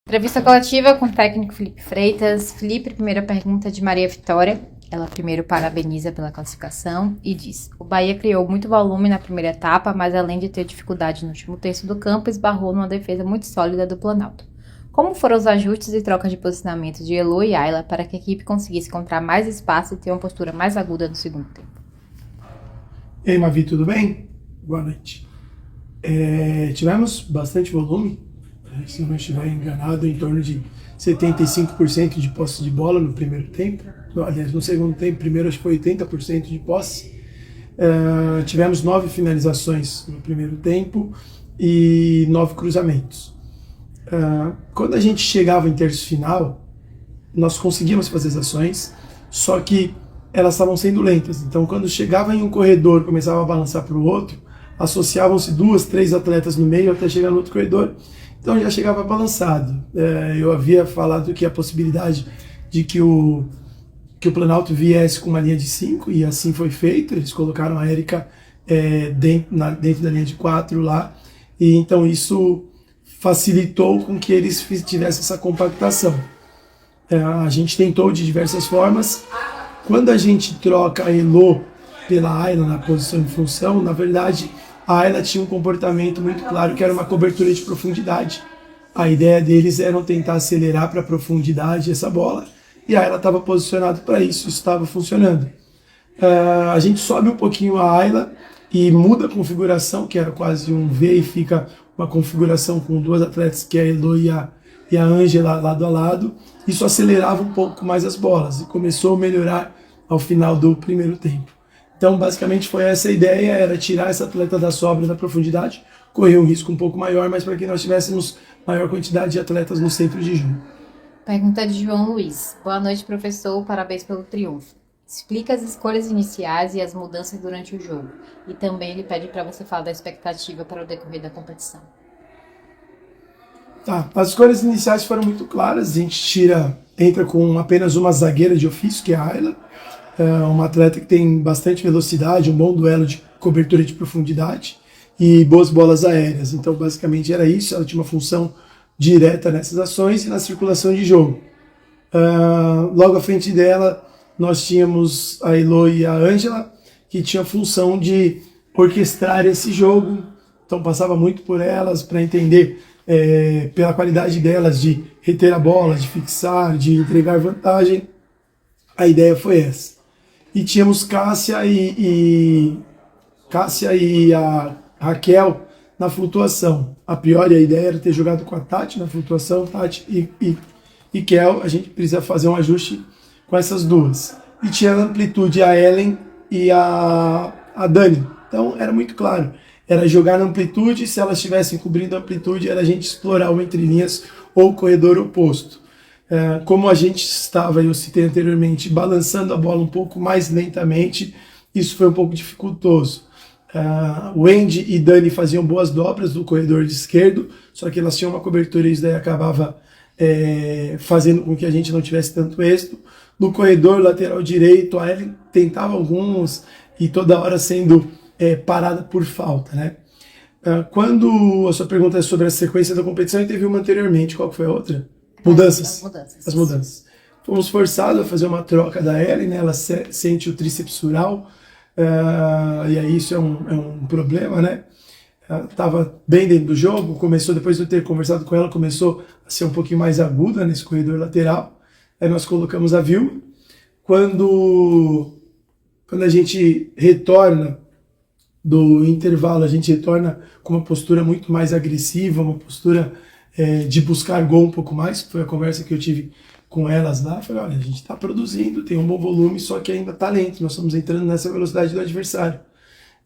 Entrevista coletiva com o técnico Felipe Freitas. Felipe, primeira pergunta de Maria Vitória. Ela primeiro parabeniza pela classificação e diz: o Bahia criou muito volume na primeira etapa, mas além de ter dificuldade no último terço do campo, esbarrou numa defesa muito sólida do Planalto. Como foram os ajustes e trocas de posicionamento de Elô e Ayla para que a equipe conseguisse encontrar mais espaço e ter uma postura mais aguda no segundo tempo? E aí, Mavi, tudo bem? Boa noite. Tivemos bastante volume, se eu não estiver enganado, em torno de 75% de posse de bola no primeiro tempo. Aliás, no segundo tempo, primeiro acho que foi 80% de posse. Tivemos 9 finalizações no primeiro tempo e 9 cruzamentos. Quando a gente chegava em terço final, nós conseguíamos fazer as ações, só que elas estavam sendo lentas. Então, quando chegava em um corredor, começava a balançar para o outro, associavam-se 2, 3 atletas no meio até chegar no outro corredor. Então, já chegava balançado. Eu havia falado que a possibilidade de que o Planalto viesse com uma linha de 5, e assim foi feito. Eles colocaram a Érica dentro da linha de 4 lá, e então isso facilitou com que eles tivessem essa compactação. A gente tentou de diversas formas. Quando a gente troca a Elô pela Ayla na posição de função, na verdade, a Ayla tinha um comportamento muito claro, que era uma cobertura de profundidade. A ideia deles era tentar acelerar para a profundidade essa bola, e a Ayla estava posicionada para isso estava funcionando. A gente sobe um pouquinho a Ayla e muda a configuração, que era quase um V, e fica uma configuração com 2 atletas, que é a Elô e a Ângela, lado a lado. Isso acelerava um pouco mais as bolas e começou a melhorar ao final do primeiro tempo. Então, basicamente, foi essa a ideia, era tirar essa atleta da sobra da profundidade, correr um risco um pouco maior, mas para que nós tivéssemos maior quantidade de atletas no centro de jogo. Pergunta de João Luiz. Boa noite, professor. Parabéns pelo triunfo. Explica as escolhas iniciais e as mudanças durante o jogo. E também ele pede para você falar da expectativa para o decorrer da competição. As escolhas iniciais foram muito claras. A gente entra com apenas uma zagueira de ofício, que é a Ayla, uma atleta que tem bastante velocidade, um bom duelo de cobertura de profundidade e boas bolas aéreas. Então, basicamente era isso. Ela tinha uma função direta nessas ações e na circulação de jogo. Logo à frente dela, nós tínhamos a Elô e a Ângela, que tinha a função de orquestrar esse jogo. Então, passava muito por elas para entender, pela qualidade delas, de reter a bola, de fixar, de entregar vantagem. A ideia foi essa. E tínhamos Cássia e a Raquel na flutuação. A priori, a ideia era ter jogado com a Tati na flutuação, Tati e Kel. A gente precisa fazer um ajuste com essas duas. E tinha na amplitude a Ellen e a Dani. Então, era muito claro. Era jogar na amplitude, se elas estivessem cobrindo a amplitude, era a gente explorar o entre linhas ou o corredor oposto. Como a gente estava, eu citei anteriormente, balançando a bola um pouco mais lentamente, isso foi um pouco dificultoso. Wendy e Dani faziam boas dobras do corredor de esquerdo, só que elas tinham uma cobertura e isso daí acabava fazendo com que a gente não tivesse tanto êxito. No corredor lateral direito, a Ellen tentava alguns e toda hora sendo parada por falta, né? Quando a sua pergunta é sobre a sequência da competição, teve uma anteriormente, qual foi a outra? Mudanças. As mudanças. Fomos forçados a fazer uma troca da Ellen, né? Ela sente o tríceps sural, e aí isso é um problema, né? Estava bem dentro do jogo, começou, depois de eu ter conversado com ela, começou a ser um pouquinho mais aguda nesse corredor lateral. Aí nós colocamos a Vilma. Quando a gente retorna do intervalo, a gente retorna com uma postura muito mais agressiva, uma postura de buscar gol um pouco mais. Foi a conversa que eu tive com elas lá. Falei, olha, a gente está produzindo, tem um bom volume, só que ainda está lento, nós estamos entrando nessa velocidade do adversário.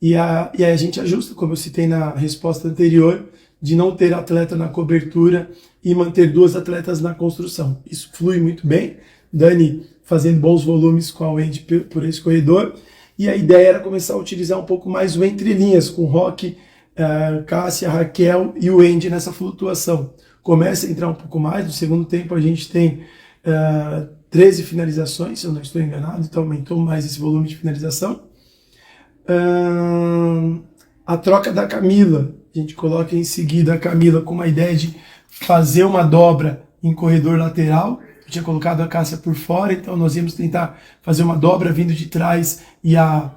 E aí a gente ajusta, como eu citei na resposta anterior, de não ter atleta na cobertura e manter 2 atletas na construção. Isso flui muito bem. Dani fazendo bons volumes com a Wendy por esse corredor. E a ideia era começar a utilizar um pouco mais o entre linhas, com Roque, Cássia, Raquel e o Wendy nessa flutuação. Começa a entrar um pouco mais. No segundo tempo a gente tem 13 finalizações, se eu não estou enganado, então aumentou mais esse volume de finalização. A troca da Camila, a gente coloca em seguida a Camila com uma ideia de fazer uma dobra em corredor lateral. Eu tinha colocado a Cássia por fora, então nós íamos tentar fazer uma dobra vindo de trás e a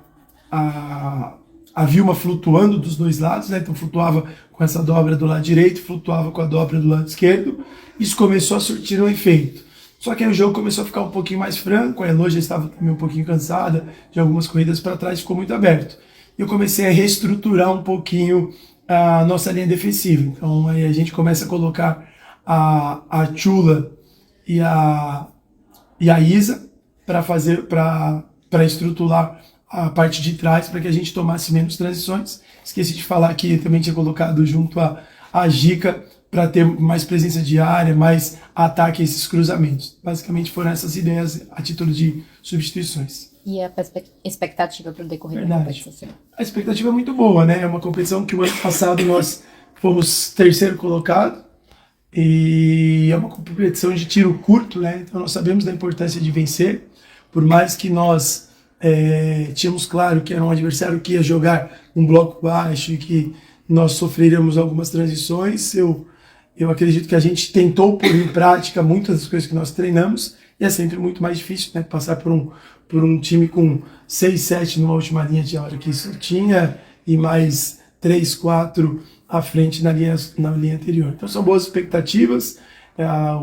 Vilma flutuando dos dois lados, né? Então flutuava com essa dobra do lado direito, flutuava com a dobra do lado esquerdo. Isso começou a surtir um efeito. Só que aí o jogo começou a ficar um pouquinho mais franco, a Elô já estava também um pouquinho cansada de algumas corridas para trás, ficou muito aberto. E eu comecei a reestruturar um pouquinho a nossa linha defensiva. Então aí a gente começa a colocar a Chula e a Isa para estruturar a parte de trás, para que a gente tomasse menos transições. Esqueci de falar que também tinha colocado junto a Gica para ter mais presença de área, mais ataque a esses cruzamentos. Basicamente foram essas ideias a título de substituições. E a expectativa para o decorrer da competição? A expectativa é muito boa, né? É uma competição que o ano passado nós fomos terceiro colocado e é uma competição de tiro curto, né? Então nós sabemos da importância de vencer, por mais que nós tínhamos claro que era um adversário que ia jogar um bloco baixo e que nós sofreríamos algumas transições. Eu acredito que a gente tentou pôr em prática muitas das coisas que nós treinamos e é sempre muito mais difícil, né, passar por um time com 6, 7 numa última linha de hora que isso tinha e mais 3, 4 à frente na linha anterior. Então são boas expectativas.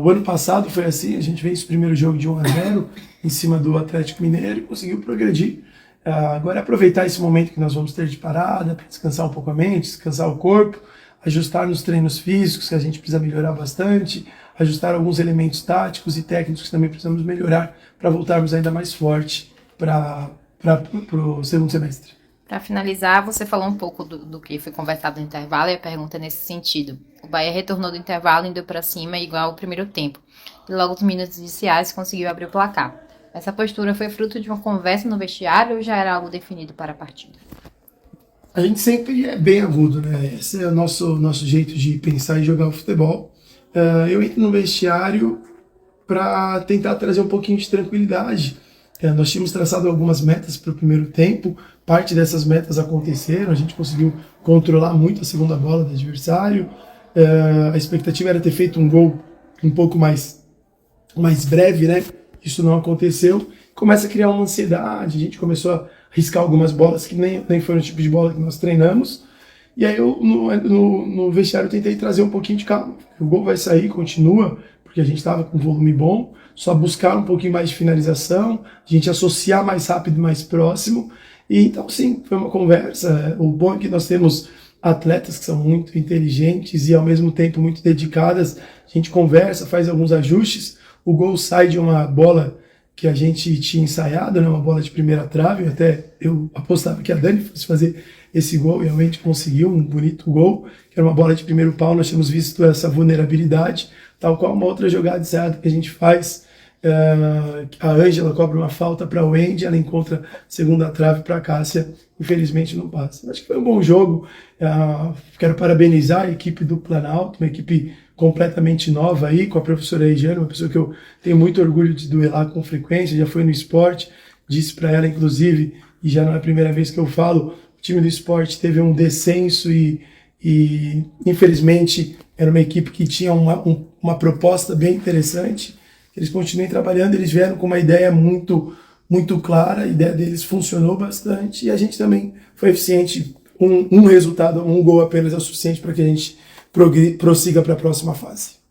O ano passado foi assim, a gente fez o primeiro jogo de 1-0 em cima do Atlético Mineiro e conseguiu progredir. Agora é aproveitar esse momento que nós vamos ter de parada para descansar um pouco a mente, descansar o corpo, ajustar nos treinos físicos, que a gente precisa melhorar bastante, ajustar alguns elementos táticos e técnicos que também precisamos melhorar para voltarmos ainda mais forte para o segundo semestre. Para finalizar, você falou um pouco do que foi conversado no intervalo e a pergunta é nesse sentido. O Bahia retornou do intervalo, indo para cima igual ao primeiro tempo. E logo nos minutos iniciais conseguiu abrir o placar. Essa postura foi fruto de uma conversa no vestiário ou já era algo definido para a partida? A gente sempre é bem agudo, né? Esse é o nosso jeito de pensar e jogar o futebol. Eu entro no vestiário para tentar trazer um pouquinho de tranquilidade. Nós tínhamos traçado algumas metas para o primeiro tempo, parte dessas metas aconteceram, a gente conseguiu controlar muito a segunda bola do adversário. A expectativa era ter feito um gol um pouco mais breve, né? Isso não aconteceu. Começa a criar uma ansiedade, a gente começou a riscar algumas bolas que nem foram o tipo de bola que nós treinamos. E aí eu, no vestiário, tentei trazer um pouquinho de calma. O gol vai sair, continua, porque a gente estava com volume bom, só buscar um pouquinho mais de finalização, a gente associar mais rápido, mais próximo. E então, sim, foi uma conversa. O bom é que nós temos atletas que são muito inteligentes e, ao mesmo tempo, muito dedicadas. A gente conversa, faz alguns ajustes. O gol sai de uma bola que a gente tinha ensaiado, né, uma bola de primeira trave. Eu apostava que a Dani fosse fazer esse gol e realmente conseguiu um bonito gol, que era uma bola de primeiro pau. Nós tínhamos visto essa vulnerabilidade, tal qual uma outra jogada ensaiada que a gente faz. A Ângela cobra uma falta para o Wendy, ela encontra a segunda trave para a Cássia, infelizmente não passa. Acho que foi um bom jogo. Quero parabenizar a equipe do Planalto, uma equipe completamente nova aí, com a professora Regiane, uma pessoa que eu tenho muito orgulho de duelar com frequência, já foi no esporte, disse para ela inclusive, e já não é a primeira vez que eu falo, o time do esporte teve um descenso e infelizmente era uma equipe que tinha uma proposta bem interessante. Eles continuem trabalhando, eles vieram com uma ideia muito, muito clara, a ideia deles funcionou bastante e a gente também foi eficiente. Um resultado, um gol apenas é o suficiente para que a gente prossiga para a próxima fase.